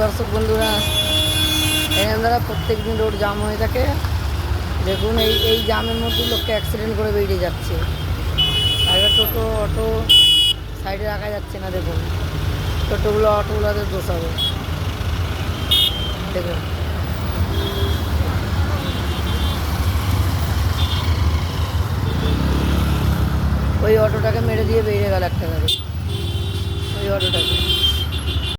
দর্শক বন্ধুরা, এখানে দ্বারা প্রত্যেক দিন রোড জাম হয়ে থাকে। দেখুন এই এই জামের মধ্যে লোককে অ্যাক্সিডেন্ট করে বেরিয়ে যাচ্ছে। আর টোটো অটো সাইডে রাখা যাচ্ছে না। দেখুন টোটোগুলো অটোগুলোদের দোষ হবে। দেখুন ওই অটোটাকে মেরে দিয়ে বেরিয়ে গেল একটা গাড়ি, ওই অটোটাকে।